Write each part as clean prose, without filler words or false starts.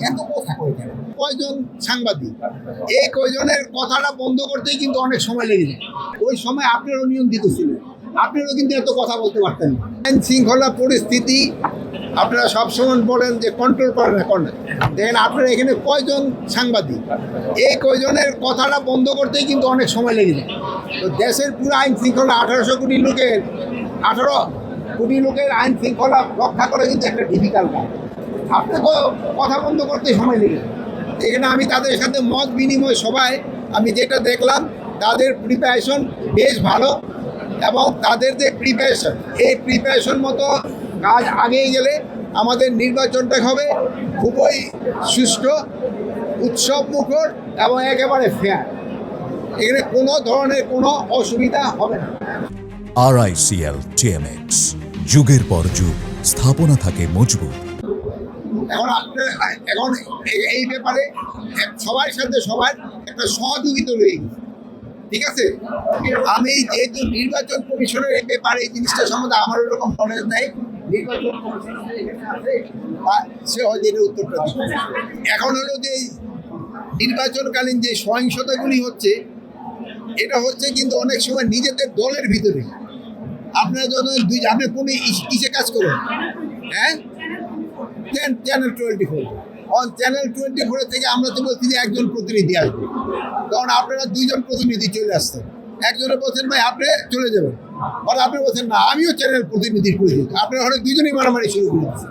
এত কথা কই কেন? কয়জন সাংবাদিক, এই কয়জনের কথাটা বন্ধ করতেই কিন্তু অনেক সময় লেগে যায়। ওই সময় আপনারও নিয়ন্ত্রিত ছিলেন, আপনারও কিন্তু এত কথা বলতে পারতেন না। আইন শৃঙ্খলা পরিস্থিতি আপনারা সবসময় বলেন যে কন্ট্রোল করেন না, করেন। দেখেন আপনারা এখানে কয়জন সাংবাদিক, এই কয়জনের কথাটা বন্ধ করতেই কিন্তু অনেক সময় লেগে যায়। তো দেশের পুরো আইন শৃঙ্খলা 18 কোটি লোকের আইন শৃঙ্খলা রক্ষা করে কিন্তু একটা ডিফিকাল্ট কাজ। আপনাকে কথা বন্ধ করতে সময় লেগে যায়। এখানে আমি তাদের সাথে মত বিনিময় সভায় আমি যেটা দেখলাম, তাদের প্রিপারেশন বেশ ভালো, এবং তাদের যে প্রিপারেশন, এই প্রিপারেশন মতো কাজ আগেই গেলে আমাদের নির্বাচনটা হবে খুবই সুষ্ঠু, উৎসব মুখর এবং একেবারে ফেয়ার। এখানে কোনো ধরনের কোনো অসুবিধা হবে না। RICL TMX, যুগের পর যুগ স্থাপনা থাকে মজবুত। এখন এই ব্যাপারে সবার সাথে সবার একটা সহযোগিতা রয়ে গেছে, ঠিক আছে। আমি যেহেতু নির্বাচন কমিশনের এই ব্যাপারে এই জিনিসটা সম্বন্ধে আমার ওরকম নলেজ নাই, নির্বাচন কমিশন আছে সে হয়তো এর উত্তরটা দিবে। এখন হলো যে নির্বাচনকালীন যে সহিংসতাগুলি হচ্ছে, এটা হচ্ছে কিন্তু অনেক সময় নিজেদের দলের ভিতরে। আপনারা যখন আপনি কোনো কিসে কাজ করুন, হ্যাঁ, চ্যানেল 24, চ্যানেল 24 থেকে আমরা তো বলছি যে একজন প্রতিনিধি আসবে, কারণ আপনারা 2জন প্রতিনিধি চলে আসছেন। একজনে বলছেন ভাই আপনি চলে যাবেন, আর আপনি বলছেন না আমিও চ্যানেল প্রতিনিধির প্রয়োজন, আপনারা হয়তো 2জনই মারামারি শুরু করে দিচ্ছেন।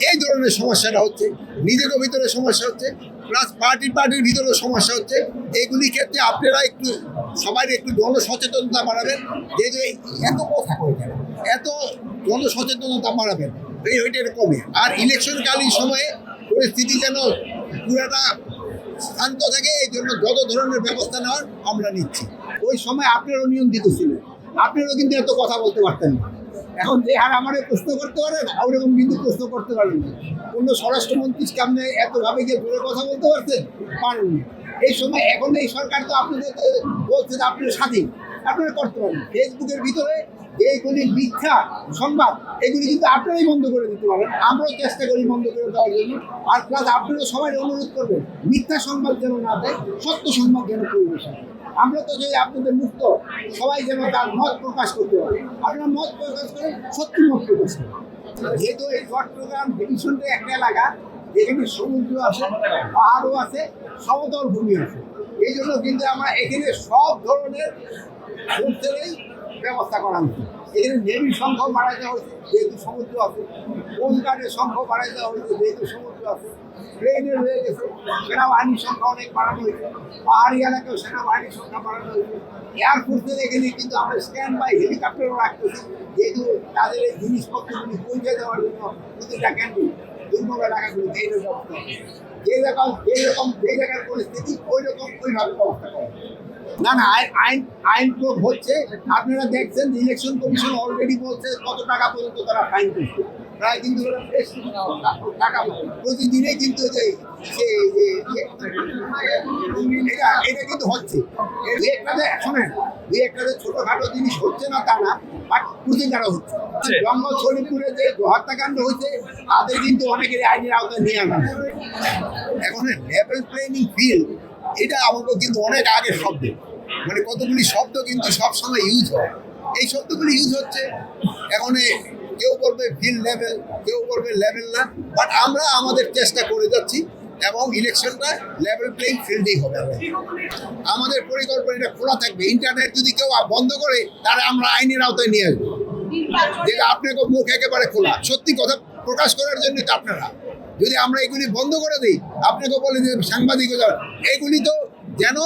এই ধরনের সমস্যাটা হচ্ছে, নিজেদের ভিতরে সমস্যা হচ্ছে, প্লাস পার্টির ভিতরেও সমস্যা হচ্ছে। এইগুলি ক্ষেত্রে আপনারা একটু সবাই একটু জনসচেতনতা বাড়াবেন, যে এত কথা কই কেন, এত জনসচেতনতা বাড়াবেন, ওইটা কমে। আর ইলেকশনকালীন সময়ে পরিস্থিতি যেন পুরাটা শান্ত থাকে, এই জন্য যত ধরনের ব্যবস্থা নেওয়ার আমরা নিচ্ছি। ওই সময় আপনারও নিয়ন্ত্রিত ছিলেন, আপনারও কিন্তু এত কথা বলতে পারতেন না। এখন যে হার আমাদের প্রশ্ন করতে পারেন, ওরকম কিন্তু প্রশ্ন করতে পারেন না। অন্য স্বরাষ্ট্রমন্ত্রী সামনে এতভাবে গিয়ে ধরে কথা বলতে পারেন না। এই সময় এখন এই সরকার তো আপনাদের বলছে যে আপনারা স্বাধীন, আপনারা করতে পারেন। ফেসবুকের ভিতরে এইগুলি মিথ্যা সংবাদ, এগুলি কিন্তু আপনারাই বন্ধ করে দিতে পারেন, আমরাও চেষ্টা করি বন্ধ করে দেওয়ার জন্য। আর প্লাস আপনারা সবাই অনুরোধ করবেন মিথ্যা সংবাদ যেন না দেয়, সত্য সংবাদ যেন পরিবেশন। আমরা তো যে আপনাদের মুক্ত, সবাই যেন তার মত প্রকাশ করতে পারে। আপনারা মত প্রকাশ করে সত্যি মত প্রকাশ করেন। যেহেতু এই চট্টগ্রাম ডিভিশনটা একটা এলাকা, এখানে সমুদ্র আছে, পাহাড়ও আছে, সমতল ভূমি আছে, এই জন্য কিন্তু আমরা এখানে সব ধরনের হোটেলেই ব্যবস্থা করা হচ্ছে। এখানে নেভির সংখ্যাও বাড়াই দেওয়া হয়েছে, যেহেতু সমুদ্র আছে। কোন গার্ডের সংখ্যাও বাড়াই দেওয়া হয়েছে, যেহেতু সমুদ্র আছে। ট্রেনের হয়ে গেছে, সেনাবাহিনীর সংখ্যা অনেক বাড়ানো হয়েছে। পাহাড়ি এলাকায় সেনাবাহিনীর সংখ্যা বাড়ানো হয়েছে। এয়ারফোর্সের এখানে কিন্তু আমরা স্ট্যান্ড বাই হেলিকপ্টারও রাখতেছি, যেহেতু তাদের এই জিনিসপত্রগুলি পৌঁছে দেওয়ার জন্য প্রতিটা ক্যান্টিন দুর্গম এলাকাগুলিতে এই ব্যবস্থা। যে জায়গার পরিস্থিতি ওইভাবে ব্যবস্থা করা। না আইন প্রয়োগ হচ্ছে। আপনারা দেখছেন ইলেকশন কমিশন অলরেডি বলছে কত টাকা পর্যন্ত তারা ফাইন করছে। প্রায় কিন্তু টাকা প্রতিদিনে কিন্তু এটা কিন্তু হচ্ছে। শোনেন, একটা যে ছোটখাটো জিনিস হচ্ছে না তা না, বাট প্রতিকারও হচ্ছে। জঙ্গল শরীফপুরে যে হত্যাকাণ্ড হয়েছে, তাদের কিন্তু অনেকের আইনের আওতায় নিয়ে আনা। এখন লেভেল প্লেইং ফিল্ড, এটা আমাকে কিন্তু অনেক আগের শব্দ, মানে কতগুলি শব্দ কিন্তু সবসময় ইউজ হয়, এই শব্দগুলি ইউজ হচ্ছে। এখন কেউ বলবে ফিল্ড লেভেল, কেউ বলবে লেভেল না, বাট আমরা আমাদের চেষ্টা করে যাচ্ছি, এবং ইলেকশনটা লেভেল প্লেইং ফিল্ডেই হবে। আমাদের পরিকল্পনাটা খোলা থাকবে। ইন্টারনেট যদি কেউ বন্ধ করে, তাহলে আমরা আইনের আওতায় নিয়ে আসবো। যেটা আপনাকে মুখ একেবারে খোলা, সত্যি কথা প্রকাশ করার জন্য তো আপনারা, যদি আমরা এগুলি বন্ধ করে দিই, আপনাকে বলে যে সাংবাদিকতা, এগুলি তো যেন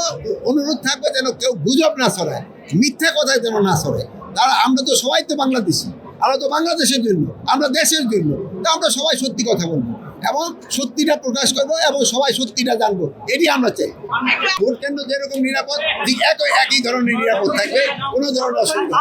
অনুরোধ থাকবে যেন কেউ গুজব না ছড়ায়, মিথ্যা কথায় যেন না ছড়ায়। তারা আমরা তো সবাই তো বাংলাদেশি, আমরা তো বাংলাদেশের জন্য, আমরা দেশের জন্য, তা আমরা সবাই সত্যি কথা বলবো এবং সত্যিটা প্রকাশ করবো, এবং সবাই সত্যিটা জানবো, এটি আমরা চাই। ভোট কেন্দ্র যেরকম নিরাপদ, ঠিক একই ধরনের নিরাপদ থাকবে, কোনো ধরনের অসুবিধা।